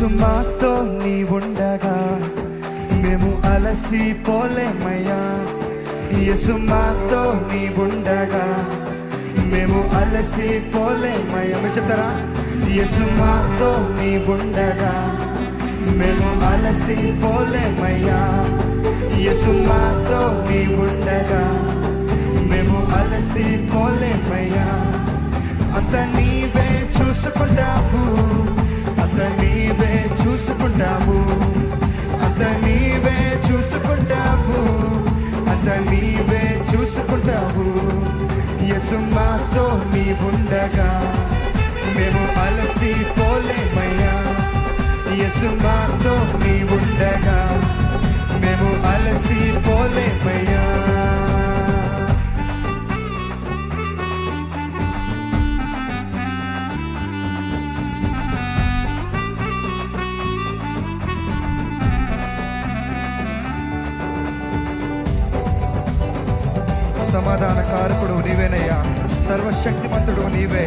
యేసు మాతో నీ ఉండగా మేము అలసిపోలేమయ్యా. యేసు మాతో నీ ఉండగా మేము అలసిపోలేమయ్యా. మీరు చెప్తారా? యేసు మాతో నీ ఉండగా మేము అలసిపోలేమయ్యా. యేసు మాతో నీ ఉండగా మేము అలసిపోలేమయ్యా. అంత నీవే చూసుకుంటావు, అంత నీవే చూసుకుంటావు, అంత నీవే చూసుకుంటావు, అంత నీవే చూసుకుంటావు. యేసు మాతో నీ ఉండగా మేము అలసిపోలేమయ్యా. యేసు మాతో నీ ఉండగా మేము అలసిపోలేమయ్యా. సమాధాన కారకుడు నీవేనయ్యా, సర్వశక్తిమంతుడు నీవే,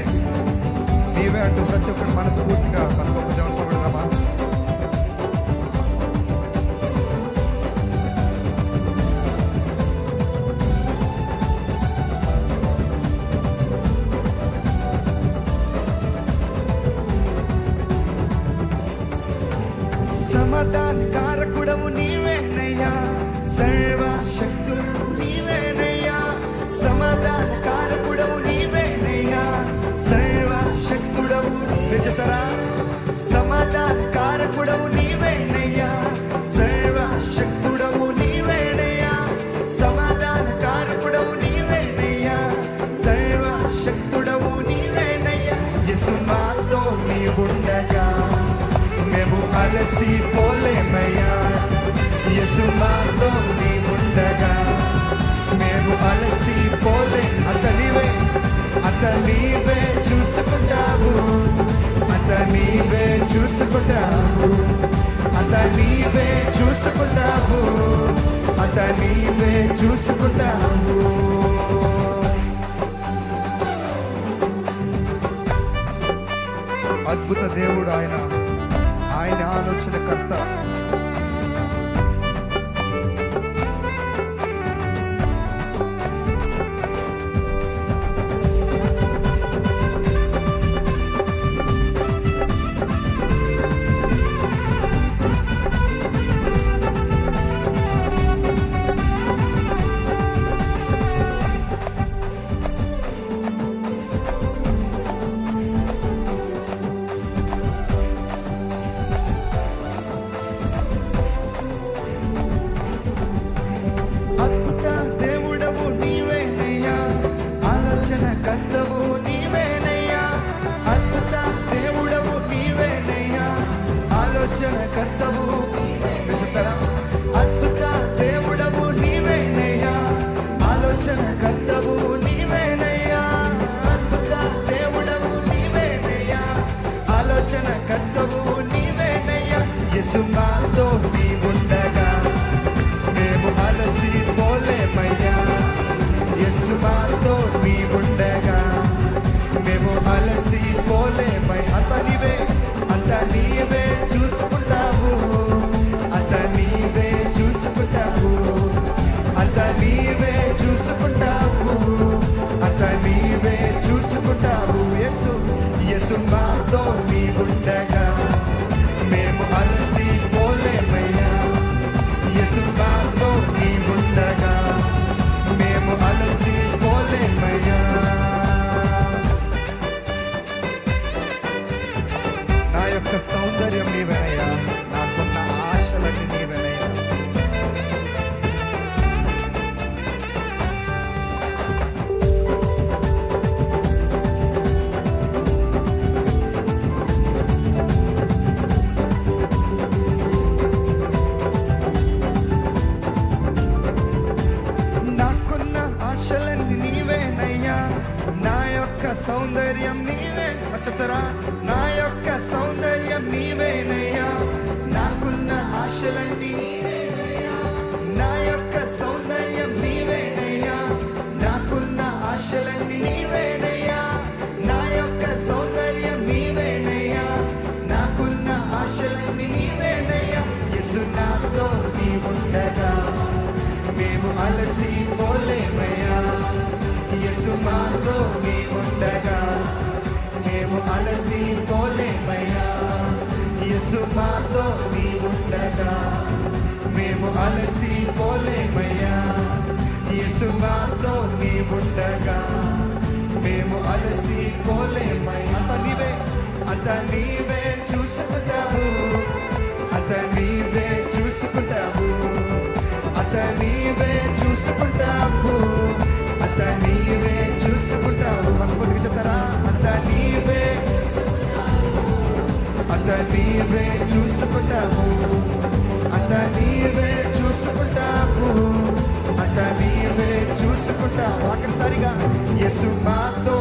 నీవే అంటూ ప్రతి ఒక్కరు మనస్ఫూర్తిగా మన గొప్ప దేవుని పొగడదామా? సమాధాన కారకుడవు నీవేనయ్యా, సర్వశక్తుడు నీవేనయ్యా. సమాధాన కారకుడవు నీవేనయ్యా, సర్వశక్తుడవు. మీరు చెప్తారా? సమాధాన కారకుడవు నీవేనయ్యా, సర్వశక్తుడవు నీవేనయ్యా. సమాధాన కారకుడవు నీవేనయ్యా, సర్వశక్తుడవు నీవేనయ్యా. యేసు మాతో నీ ఉండగా మేము అలసిపోలేమయ్యా. యేసు మాతో నీ ఉండగా మేము అలసిపోలే. అంత నీవే, అంత నీవే చూసుకుంటావు, అంత నీవే చూసుకుంటావు, అంత నీవే చూసుకుంటావు, అంత నీవే చూసుకుంటావు. అద్భుత దేవుడు ఆయన, ఆయన ఆలోచనకర్త. కర్తవు నీవేనయ్యా, అద్భుత దేవుడవు నీవేనయ్యా, ఆలోచన కర్తవు. మీరు చెప్తారా? అద్భుత దేవుడవు నీవేనయ్యా, ఆలోచన కర్తవు నీవేనయ్యా, అద్భుత దేవుడవు నీవేనయ్యా, ఆలోచన కర్తవు నీవేనయ్యా. యేసు మాతో నీ ఉండగా మేము అలసిపోలేమయ్యా. యేసు మాతో నీ ఉండగా మేము అలసిపోలేమై. అంత నీవే, అంత నీవే చూసుకుంటావు, అంత నీవే చూసుకుంటావు, అంత నీవే చూసుకుంటావు, అంత నీవే చూసుకుంటావు. యేసు, యేసు మాతో నీ ఉండగా మేము అలసిపోలేమయ్యా. యేసు మాతో నీ ఉండగా మేము అలసిపోలేమయ్యా. నా యొక్క సౌందర్యం నీవేనయ్యా, నాకున్న ఆశలన్నీ నీవేనయ్యా. నాకున్న ఆశలన్నీ నీవేనయ్యా, నా యొక్క సౌందర్యం నీవే. చెప్తారా? నా యొక్క సౌందర్యం నీవేనయ్యా, నాకున్న ఆశలన్నీ, నా యొక్క సౌందర్యం నీవేనయ్యా, నాకున్న ఆశలన్నీ నీవేనయ్యా, నా యొక్క సౌందర్యం నీవేనయ్యా, నాకున్న ఆశలన్నీ మేము అలసిపోలేమయ్యా యేసు మాతో నీవుండగా మేము అలసిపోలేమయ్యా యేసు మాతో నీవుండగా మేము అలసిపోలేమయ్యా అంత నీవే చూసుకుంటావు అంత నీవే చూసుకుంటావు అంత నీవే చూసుకుంటావు అంత నీవే చూసుకుంటావు మనస్ఫూర్తిగా చెప్తారా అంత నీవే చూసుకుంటావు అంత నీవే చూసుకుంటావు అంత నీవే చూసుకుంటావు ఆఖరిసారిగా యేసు మాతో